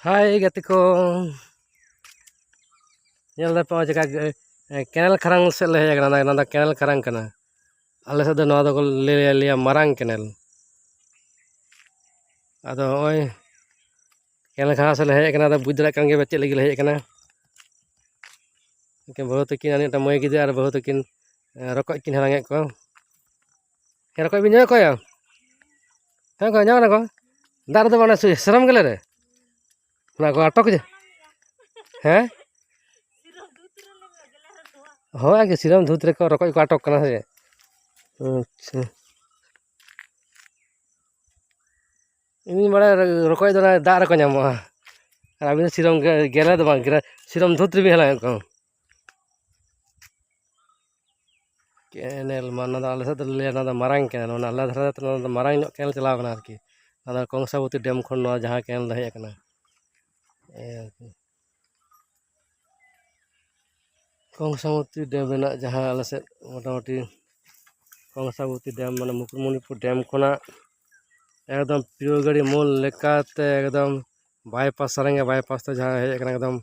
Hai gatiko, nyel da pa jaga kenal karang sel he jaga nanda kenal karang kana. Ale sa do no do le le marang kenal. Ado oi kenal karang sel he kana da budra kan ge bacche lagi he kana. Ke bahut kin ani ta moy gide ar bahut kin rokok kin halang ko. He rokok bin ko ya. He ko nyana ko. Dar do bana seram gele re. Na ko atok je. He? हो आगे सिरम धूत रे को रकोय को अटक कना से अच्छा इन बड़ा रकोय दो दा रे को ᱧᱟᱢᱚᱜᱼᱟ ᱟᱨ ᱟᱵᱤᱱ सिरम गेले दो बांग सिरम धूत रे भी हला को केनेल माना दा आले से ले ना दा मारांग केनेल ना अल्लाह धरा तो ना मारांग नो केनेल चलाव कना आरकी ना कंसाबती डैम खन नो जहां केनेल हे कना कंसाबती डैम रेना जहां आले से मोटामुटी कंसाबती डैम माने मुकुटमणिपुर डैम खना एकदम प्योर गाड़ी मोल लेकाते एकदम बाईपास सरेंगे बाईपास तो जहाँ है एकदम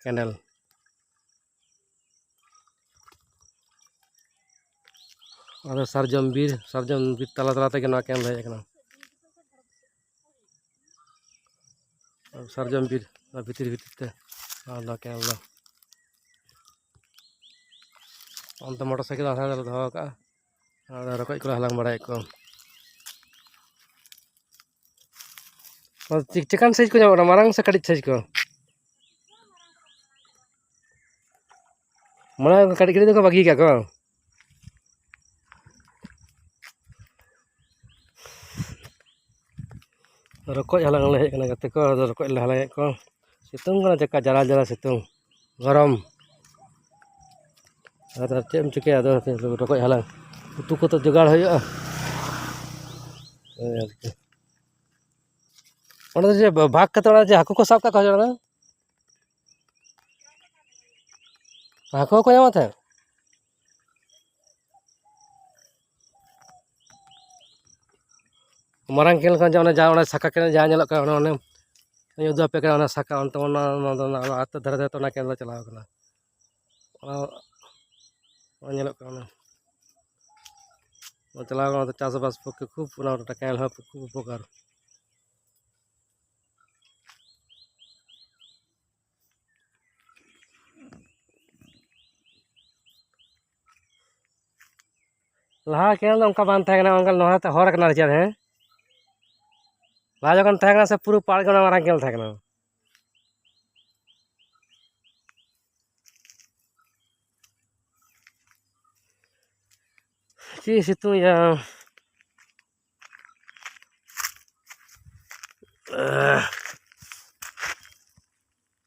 कैंडल और सरजम बीर तला तला तक कैंडल है सरजम बीर भीतर भीतर कैंडल अंत मोटरसाइकिल दो का रकोय को हलांग बड़ा को चिकन साइज को जाओ मारांग से कड़ी साइज को मना कड़ी कड़ी को बागी क्या को रकोय हलांग ले हेकना गते को रकोय ले हलांग को सितुंग कना चक्का जरा जरा सितुंग गरम अदर चेम चिके अदर रकोय हलांग उतु को तो जुगाड़ होया ओना जे भाग कतरा जे हाकू को साब का कहजोना हाकू को यामत है मारांग केल kan जाना जा ओना साका केल जा नेलक का ओना युद्ध पे का ओना साका ओन तो ओना आत धरे तो ओना केल चलाव कना ओना नेलक का ओना चलाव तो चाष बास पक्के खूब ओना केल ह खूब उपकार लहा केल उनका बान था ना उनका नोहा हर कना चल है लहा जखन था से पूरा पाड़ के मारांग केल था ची सितुंग या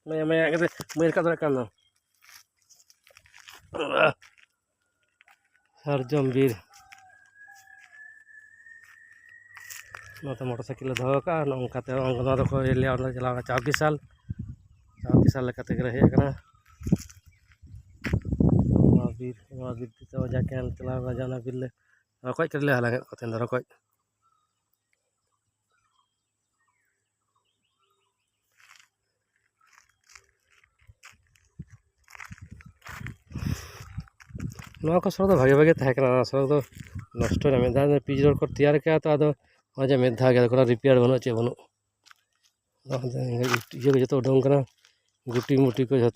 मैं के मेर का दर करना सरजम बीर मोटरसाइकिल दो का नौकाते को चला 24 साल लेकाते रहे बीर तो जाके चला जाना बिल रकोय कर ले हलांग कते रकोय नवा को सड़क भागे भागे था सड़क तो नष्ट मेधा पिच रोड को तैयार किया तो अदो मजा मेधा गया रिपेयर बनो चे बनो ये जो उडंग कना गुटी मुटी को जो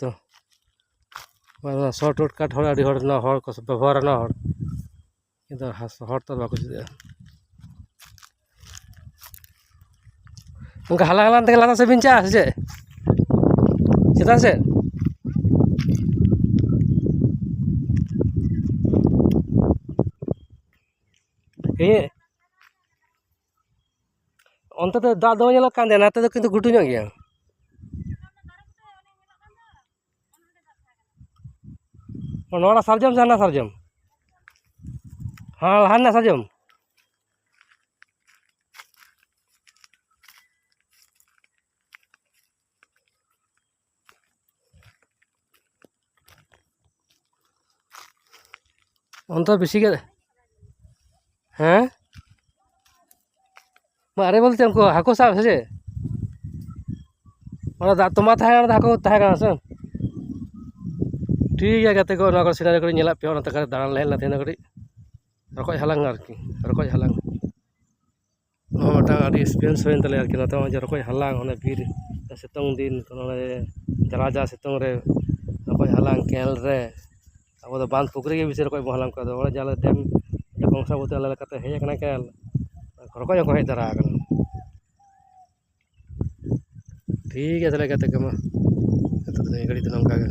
शॉर्ट कट हर आड़ी हर ना हर को व्यवहार ना हर किंतु हर तो बाको जुदे उनका हला हला तक लाता से बिंचा से चेता से ये अंत तो दा दो नेला कांदे नाते तो किंतु गुटू गया नोड़ा सरजम जाना सरजम हाँ हाना सरजम अंत बेसी के हाँ मारे बोलते हमको हाको साहब से ᱚᱱᱟ ᱫᱟᱜ ᱛᱚᱸᱵᱟ ᱛᱟᱦᱮᱸ ᱠᱟᱱᱟ, ᱦᱟᱹᱠᱩ ᱛᱟᱦᱮᱸ ᱠᱟᱱᱟ ᱥᱮ? ᱴᱷᱤᱠ ᱜᱮᱭᱟ ᱜᱟᱛᱮ ᱠᱚ, ᱱᱚᱣᱟ ᱠᱚ ᱥᱤᱱᱟᱨᱤ ᱠᱚᱞᱤᱧ ᱧᱮᱞᱟᱫ ᱯᱮᱭᱟ, ᱚᱱᱟᱛᱮ ᱫᱟᱬᱟᱱ ᱞᱮ ᱦᱮᱡ ᱞᱮᱱᱟ ᱛᱮᱦᱮᱧ ᱫᱚ ᱠᱟᱹᱴᱤᱡ ᱨᱚᱠᱚᱡ ᱦᱟᱞᱟᱝ ᱟᱨᱠᱤ, ᱨᱚᱠᱚᱡ ᱦᱟᱞᱟᱝ ᱱᱚᱣᱟ ᱢᱤᱫᱴᱟᱝ ᱟᱹᱰᱤ ᱮᱠᱥᱯᱤᱨᱤᱭᱮᱱᱥ ᱦᱩᱭᱮᱱ ᱛᱟᱞᱮᱭᱟ ᱟᱨᱠᱤ, ᱱᱚᱛᱮ ᱱᱚᱜᱼᱚᱭ ᱡᱮ ᱨᱚᱠᱚᱡ ᱦᱟᱞᱟᱝ ᱚᱱᱮ ᱵᱤᱨ ᱥᱤᱛᱩᱝ ᱫᱤᱱ ᱡᱟᱞᱟᱡᱟ ᱥᱤᱛᱩᱝ ᱨᱮ ᱨᱚᱠᱚᱡ ᱦᱟᱞᱟᱝ ᱠᱮᱱᱮᱞ ᱨᱮ, ᱟᱵᱚ ᱫᱚ ᱵᱟᱸᱫᱷ ᱯᱩᱠᱷᱨᱤ ᱜᱮ ᱵᱮᱥᱤ ᱨᱚᱠᱚᱡ ᱵᱚᱱ ᱦᱟᱞᱟᱝ ᱠᱚᱣᱟ, ᱱᱚᱜᱼᱚᱭ ᱡᱮ ᱟᱞᱮ ᱰᱮᱢ ᱠᱚᱝᱥᱟᱵᱚᱛᱤ ᱟᱞᱮ ᱞᱮᱠᱟᱛᱮ ᱦᱮᱡ ᱟᱠᱟᱱᱟ ᱠᱮᱱᱮᱞ, ᱨᱚᱠᱚᱡ ᱦᱚᱸᱠᱚ ᱦᱮᱡ ᱫᱟᱨᱟ ᱟᱠᱟᱱᱟ᱾ ᱴᱷᱤᱠ ᱜᱮᱭᱟ ᱛᱟᱦᱚᱞᱮ ᱜᱟᱛᱮ ᱠᱚ, ᱢᱟ ᱱᱤᱛᱚᱜ ᱫᱚ ᱱᱤᱭᱟᱹ ᱜᱷᱟᱹᱲᱤᱡ ᱫᱚ ᱱᱚᱝᱠᱟ ᱜᱮ᱾